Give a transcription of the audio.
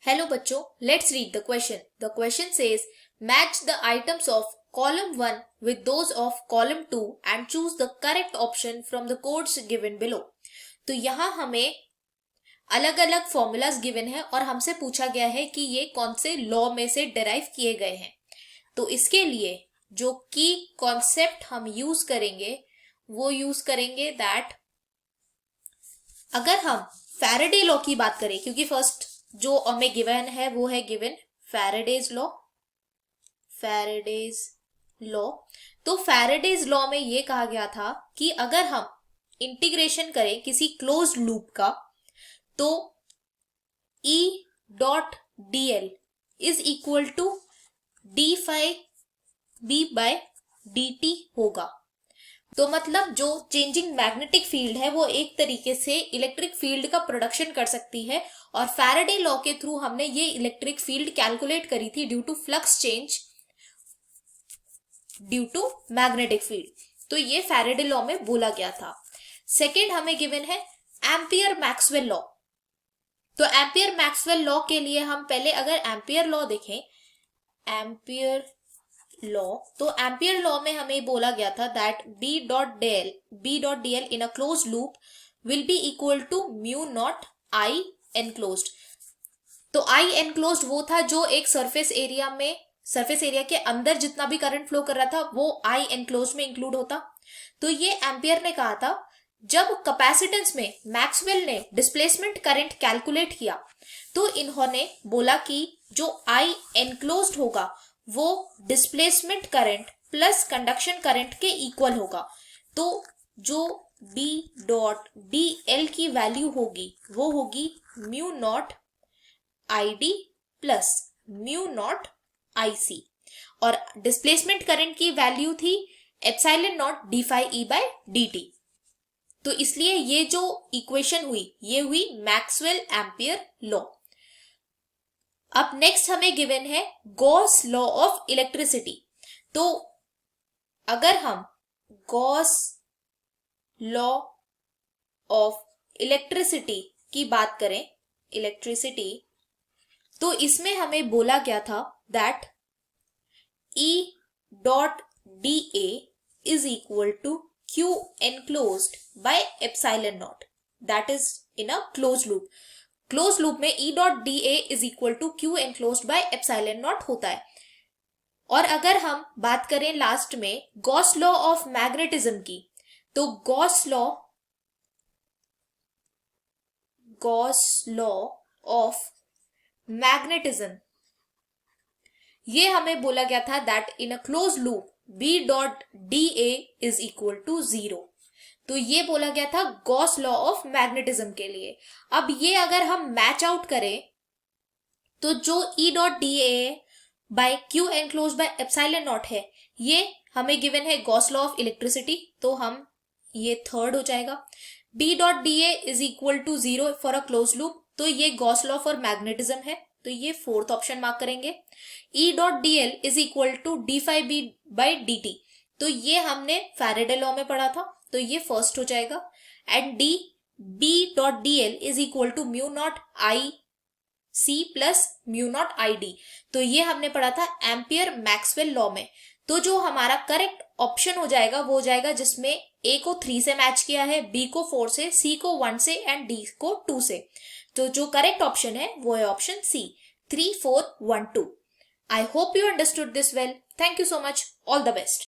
Hello बच्चों, let's read the question. The question says, match the items of column 1 with those of column 2 and choose the correct option from the codes given below. तो यहाँ हमें अलग अलग formulas given है और हमसे पूछा गया है कि ये कौन से लॉ में से डिराइव किए गए हैं। तो इसके लिए जो की कॉन्सेप्ट हम यूज करेंगे वो यूज करेंगे दैट, अगर हम फैराडे लॉ की बात करें, क्योंकि फर्स्ट जो हमें गिवन है वो है गिवन फैराडेज लॉ। तो फैराडेज लॉ में ये कहा गया था कि अगर हम इंटीग्रेशन करें किसी क्लोज लूप का तो E dot D L is equal to D phi B by D T होगा। तो मतलब जो चेंजिंग मैग्नेटिक फील्ड है वो एक तरीके से इलेक्ट्रिक फील्ड का प्रोडक्शन कर सकती है, और फैराडे लॉ के थ्रू हमने ये इलेक्ट्रिक फील्ड कैलकुलेट करी थी due to flux change due to magnetic field. तो ये फैराडे लॉ में बोला गया था। सेकेंड हमें गिवन है एम्पियर मैक्सवेल लॉ। तो एम्पियर मैक्सवेल लॉ के लिए हम पहले अगर एम्पियर लॉ देखें, एम्पियर लॉ, तो एम्पियर लॉ में हमें बोला गया था that B dot D L in a closed loop will be equal to mu naught I enclosed. तो आई एनक्लोज्ड वो था जो एक सरफेस एरिया के अंदर जितना भी करंट फ्लो कर रहा था वो आई एनक्लोज्ड में इंक्लूड होता। तो ये एम्पियर ने कहा था। जब कैपेसिटेंस में मैक्सवेल ने डिस्प्लेसमेंट करंट कैलकुलेट किया तो इन्होंने बोला कि जो आई एनक्लोज्ड होगा वो displacement current plus conduction current के इक्वल होगा। तो जो बी डॉट डी एल की वैल्यू होगी वो होगी mu naught I D plus mu naught I C, और डिस्प्लेसमेंट करंट की वैल्यू थी epsilon naught D phi E by D T. तो इसलिए ये जो इक्वेशन हुई ये हुई मैक्सवेल एम्पियर लॉ। अब नेक्स्ट हमें गिवन है गॉस लॉ ऑफ इलेक्ट्रिसिटी। तो अगर हम गॉस लॉ ऑफ इलेक्ट्रिसिटी की बात करें, तो इसमें हमें बोला गया था that E dot D A is equal to Q enclosed by epsilon naught, that is in a closed loop. Closed loop में E dot D A is equal to Q enclosed by epsilon naught होता है। और अगर हम बात करें last में Gauss law of magnetism की, तो गॉस लॉ ऑफ मैग्नेटिज्म ये हमें बोला गया था that in a closed loop B dot D A is equal to 0। तो ये बोला गया था गॉस लॉ ऑफ मैग्नेटिज्म के लिए। अब ये अगर हम मैच आउट करें तो जो E dot D A by Q enclose by epsilon naught है ये हमें गिवन है गॉस लॉ ऑफ इलेक्ट्रिसिटी, तो हम ये थर्ड हो जाएगा। B dot D A is equal to 0 for a closed loop, तो ये गॉस लॉ फॉर मैग्नेटिज्म है, तो ये फोर्थ ऑप्शन मार्क करेंगे। E dot D L is equal to D phi B by D T, तो ये हमने Faraday law में पढ़ा था, तो ये फर्स्ट हो जाएगा। And B dot D L is equal to mu naught I C plus mu naught I D, तो ये हमने पढ़ा था एम्पियर मैक्सवेल लॉ में। तो जो हमारा करेक्ट ऑप्शन हो जाएगा वो हो जाएगा जिसमें A को 3 से मैच किया है, B को 4 से, C को 1 से एंड D को 2 से। तो जो करेक्ट ऑप्शन है वो है option C, 3 4 1 2। I hope you understood this well. Thank you so much. All the best.